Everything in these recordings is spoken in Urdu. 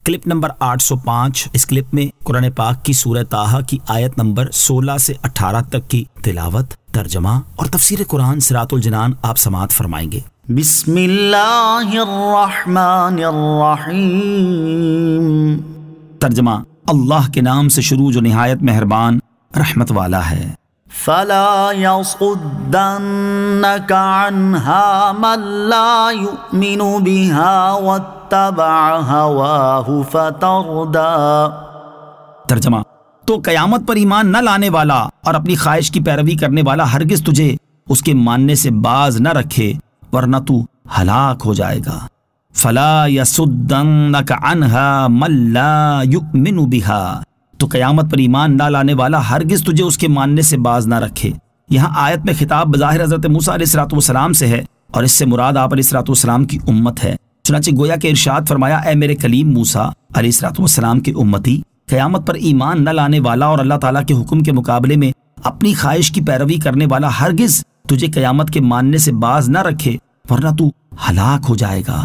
Clip number 805۔ اس کلپ میں قرآن پاک کی سورہ طٰہٰ کی آیت نمبر 16 سے 18 تک کی تلاوت، ترجمہ اور تفسیر قرآن صراط الجنان آپ سماعت فرمائیں گے۔ بسم اللہ الرحمن الرحیم۔ ترجمہ: اللہ کے نام سے شروع جو نہایت مہربان رحمت والا ہے۔ فلا يصدنك عنها من لا يؤمن بها واتبع هواه فتردى۔ ترجمہ: تو قیامت پر ایمان نہ لانے والا اور اپنی خواہش کی پیروی کرنے والا ہرگز تجھے اس کے ماننے سے باز نہ رکھے ورنہ تو ہلاک ہو جائے گا۔ فلا يصدنك عنها من لا يؤمن بها، تو قیامت پر ایمان نہ لانے والا ہرگز تجھے اس کے ماننے سے باز نہ رکھے۔ یہاں آیت میں خطاب بظاہر حضرت موسیٰ علیہ السلام سے ہے اور اس سے مراد آپ علیہ السلام کی امت ہے۔ چنانچہ گویا کہ ارشاد فرمایا، اے میرے کلیم موسیٰ علیہ السلام کے امتی، قیامت پر ایمان نہ لانے والا اور اللہ تعالیٰ کے حکم کے مقابلے میں اپنی خواہش کی پیروی کرنے والا ہرگز تجھے قیامت کے ماننے سے باز نہ رکھے ورنہ تو ہلاک ہو جائے گا۔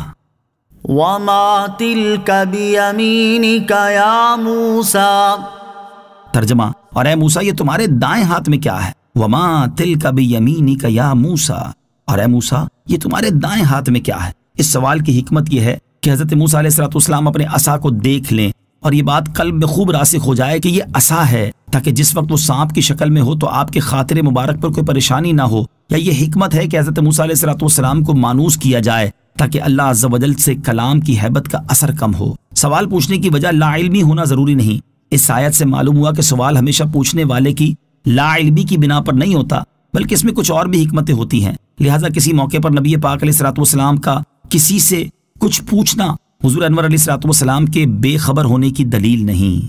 وما تلك بيمينك يا موسى۔ ترجمہ: اور اے موسیٰ یہ تمہارے دائیں ہاتھ میں کیا ہے؟ وما تلک بیمینک یا موسیٰ، اور اے موسیٰ یہ تمہارے دائیں ہاتھ میں کیا ہے؟ اس سوال کی حکمت یہ ہے کہ حضرت موسیٰ علیہ السلام اپنے عصا کو دیکھ لیں اور یہ بات قلب میں خوب راسخ ہو جائے کہ یہ عصا ہے، تاکہ جس وقت وہ سانپ کی شکل میں ہو تو آپ کے خاطر مبارک پر کوئی پریشانی نہ ہو، یا یہ حکمت ہے کہ حضرت موسیٰ علیہ السلام کو مانوس کیا جائے تاکہ اللہ عز و جل سے کلام کی ہیبت کا اثر کم ہو۔ سوال پوچھنے کی وجہ لا علمی ہونا ضروری نہیں۔ اس آیت سے معلوم ہوا کہ سوال ہمیشہ پوچھنے والے کی لا علمی کی بنا پر نہیں ہوتا، بلکہ اس میں کچھ اور بھی حکمتیں ہوتی ہیں۔ لہٰذا کسی موقع پر نبی پاک علیہ السلام کا کسی سے کچھ پوچھنا حضور انور علیہ السلام کے بے خبر ہونے کی دلیل نہیں۔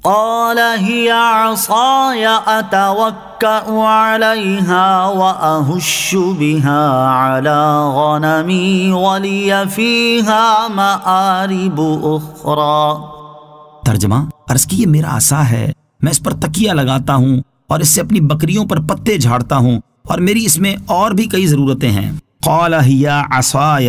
قال هي عصاي اتوكأ عليها واهش بها على غنمي ولي فيها مآرب اخرى۔ ترجمہ: عرض کی یہ میرا عصا ہے، میں اس پر تکیہ لگاتا ہوں اور اس سے اپنی بکریوں پر پتے جھاڑتا ہوں اور میری اس میں اور بھی کئی ضرورتیں ہیں۔ قال هي عصاي،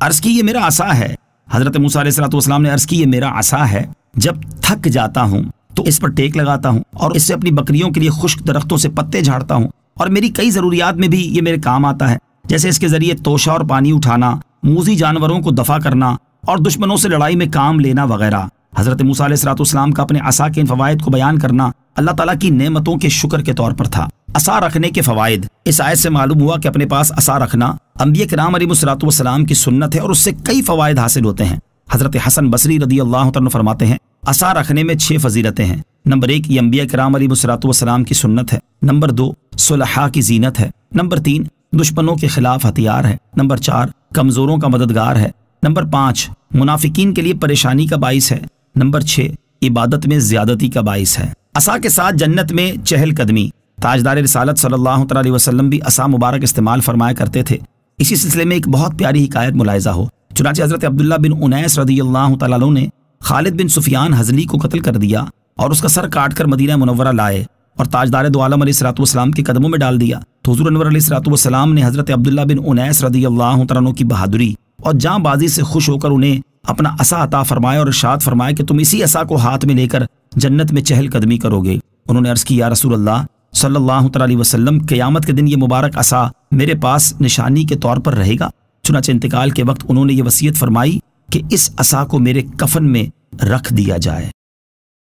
عرض کی یہ میرا عصا ہے۔ حضرت موسیٰ علیہ السلام نے عرض کی یہ میرا عصا ہے، جب تھک جاتا ہوں تو اس پر ٹیک لگاتا ہوں اور اس سے اپنی بکریوں کے لیے خشک درختوں سے پتے جھاڑتا ہوں، اور میری کئی ضروریات میں بھی یہ میرے کام آتا ہے، جیسے اس کے ذریعے توشہ اور پانی اٹھانا، موذی جانوروں کو دفع کرنا اور دشمنوں سے لڑائی میں کام لینا وغیرہ۔ حضرت موسیٰ علیہ السلام کا اپنے عصا کے ان فوائد کو بیان کرنا اللہ تعالیٰ کی نعمتوں کے شکر کے طور پر تھا۔ عصا رکھنے کے فوائد۔ اس آیت سے معلوم ہوا کہ اپنے پاس عصا رکھنا انبیاء کرام علیہ السلام کی سنت ہے اور اس سے کئی فوائد حاصل ہوتے ہیں۔ حضرت حسن بصری رضی اللہ عنہ فرماتے ہیں، عصا رکھنے میں 6 فضیلتیں ہیں۔ نمبر 1، یہ انبیاء کرام علیہ السلام کی سنت ہے۔ نمبر 2، صلحاء کی زینت ہے۔ نمبر 3، دشمنوں کے خلاف ہتھیار ہے۔ نمبر 4، کمزوروں کا مددگار ہے۔ نمبر 5، منافقین کے لیے پریشانی کا باعث ہے۔ نمبر 6، عبادت میں زیادتی کا باعث ہے۔ عصا کے ساتھ جنت میں چہل قدمی۔ تاجدار رسالت صلی اللہ علیہ وسلم بھی عصا مبارک استعمال فرمایا کرتے تھے۔ اسی سلسلے میں ایک بہت پیاری حکایت ملاحظہ ہو۔ چنانچہ حضرت عبداللہ بن انیس رضی اللہ تعالیٰ عنہ نے خالد بن سفیان ہزلی کو قتل کر دیا اور اس کا سر کاٹ کر مدینہ منورہ لائے اور تاجدار دو عالم علیہ السلام کے قدموں میں ڈال دیا۔ تو حضور انور علیہ السلام نے حضرت عبداللہ بن انیس رضی اللہ تعالیٰ عنہ کی بہادری اور جاں بازی سے خوش ہو کر انہیں اپنا عصا عطا فرمایا اور ارشاد فرمایا کہ تم اسی عصا کو ہاتھ میں لے کر جنت میں چہل قدمی کرو گے۔ انہوں نے عرض کی، یا رسول اللہ صلی اللہ علیہ وسلم، قیامت کے دن یہ مبارک عصا میرے پاس نشانی کے طور پر رہے گا؟ چنانچہ انتقال کے وقت انہوں نے یہ وصیت فرمائی کہ اس عصا کو میرے کفن میں رکھ دیا جائے۔